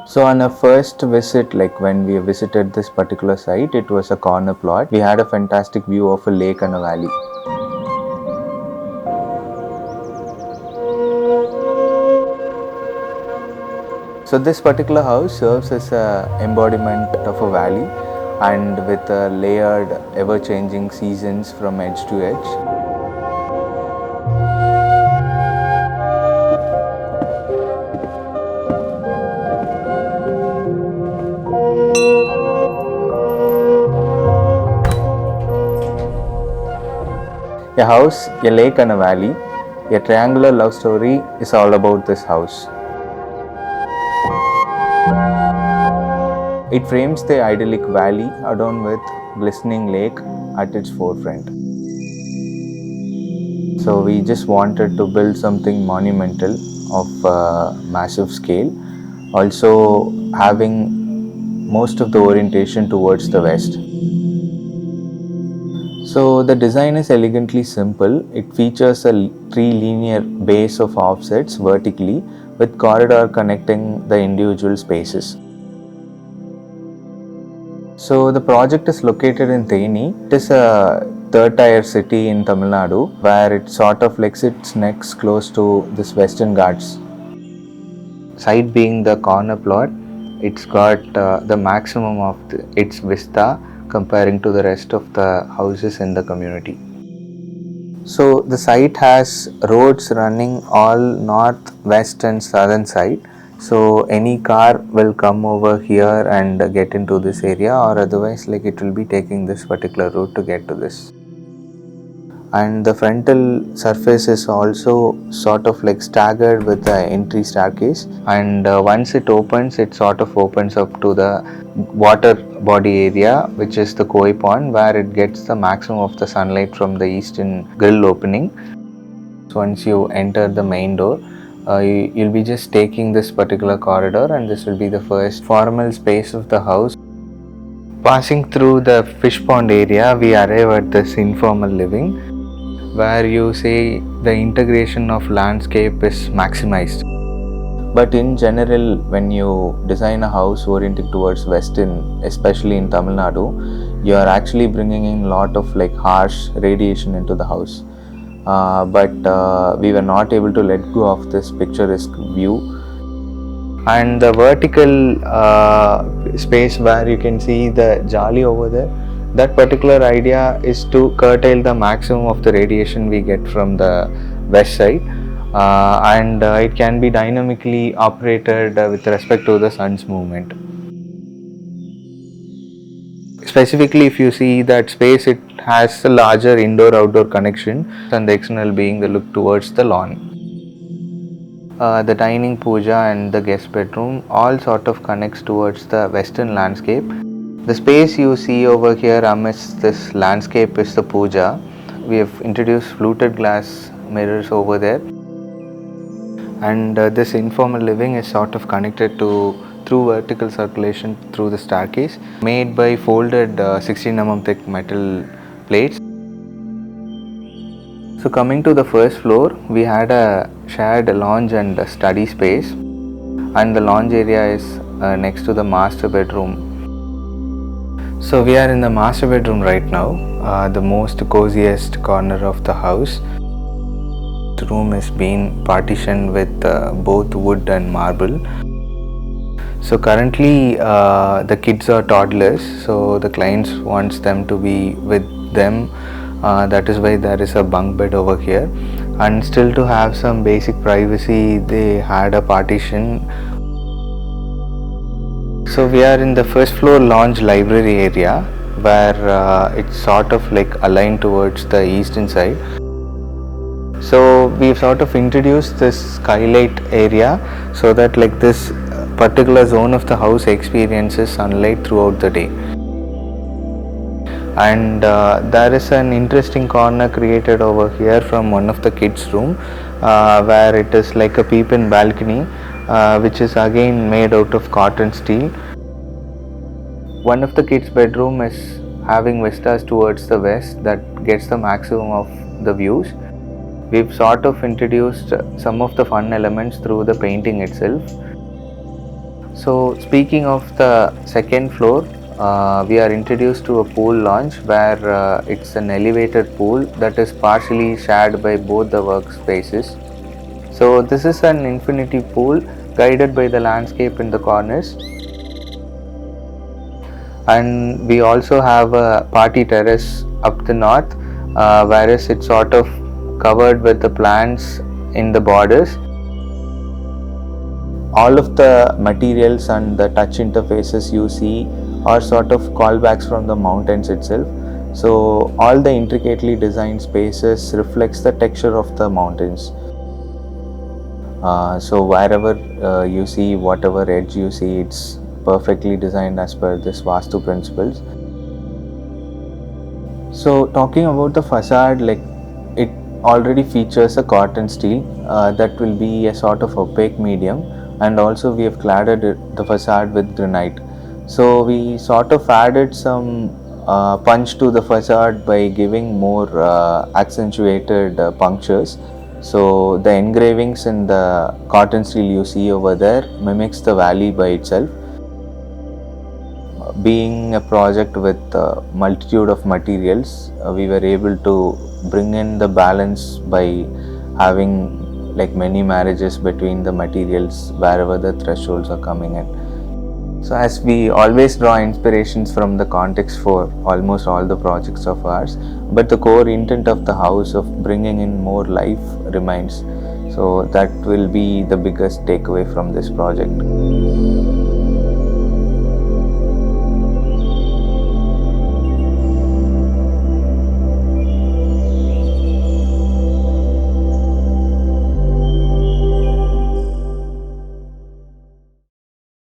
So on our first visit, like when we visited this particular site, it was a corner plot. We had a fantastic view of a lake and a valley. So this particular house serves as a embodiment of a valley, and with a layered, ever-changing seasons from edge to edge. A house, a lake and a valley, a triangular love story is all about this house. It frames the idyllic valley adorned with glistening lake at its forefront. So we just wanted to build something monumental of massive scale, also having most of the orientation towards the west. So the design is elegantly simple. It features a three-linear base of offsets vertically with corridor connecting the individual spaces. So the project is located in Theni. It is a third-tier city in Tamilnadu, where it sort of like sits next close to this Western Ghats. Site being the corner plot, it's got the maximum of its vista comparing to the rest of the houses in the community. So the site has roads running all north, west and southern side. So any car will come over here and get into this area, or otherwise like it will be taking this particular route to get to this. And the frontal surface is also sort of like staggered with the entry staircase, and once it opens, it sort of opens up to the water body area, which is the koi pond, where it gets the maximum of the sunlight from the eastern grill opening. So once you enter the main door, you'll be just taking this particular corridor, and this will be the first formal space of the house. Passing through the fish pond area, we arrive at this informal living, where you say the integration of landscape is maximized. But in general, when you design a house oriented towards western, especially in Tamil Nadu, you are actually bringing in a lot of like harsh radiation into the house. But we were not able to let go of this picturesque view. And the vertical space where you can see the jali over there, that particular idea is to curtail the maximum of the radiation we get from the west side, and it can be dynamically operated with respect to the sun's movement. Specifically, if you see that space, it has a larger indoor-outdoor connection, and the external being the look towards the lawn. The dining puja and the guest bedroom all sort of connects towards the western landscape. The space you see over here amidst this landscape is the puja. We have introduced fluted glass mirrors over there, and this informal living is sort of connected to through vertical circulation through the staircase made by folded 16 mm thick metal plates. So coming to the first floor, we had a shared lounge and a study space, and the lounge area is next to the master bedroom. So we are in the master bedroom right now, the most coziest corner of the house. The room is being partitioned with both wood and marble. So currently the kids are toddlers, so the clients wants them to be with them. That is why there is a bunk bed over here, and still to have some basic privacy, they had a partition. So we are in the first floor lounge library area, where it's sort of like aligned towards the eastern side. So we've sort of introduced this skylight area so that like this particular zone of the house experiences sunlight throughout the day. And there is an interesting corner created over here from one of the kids' room, where it is like a peep-in balcony, which is again made out of Corten steel. One of the kids' bedroom is having vistas towards the west that gets the maximum of the views. We've sort of introduced some of the fun elements through the painting itself. So speaking of the second floor, we are introduced to a pool lounge where it's an elevated pool that is partially shared by both the workspaces. So this is an infinity pool guided by the landscape in the corners, and we also have a party terrace up the north, whereas it's sort of covered with the plants in the borders. All of the materials and the touch interfaces you see are sort of callbacks from the mountains itself. So all the intricately designed spaces reflects the texture of the mountains. So wherever you see, whatever edge you see, it's perfectly designed as per this Vastu principles. So talking about the facade, like it already features a Corten steel that will be a sort of opaque medium, and also we have cladded the facade with granite. So we sort of added some punch to the facade by giving more accentuated punctures. So the engravings in the Corten steel you see over there mimics the valley by itself. Being a project with a multitude of materials, we were able to bring in the balance by having like many marriages between the materials wherever the thresholds are coming in. So as we always draw inspirations from the context for almost all the projects of ours, but the core intent of the house of bringing in more life remains. So that will be the biggest takeaway from this project.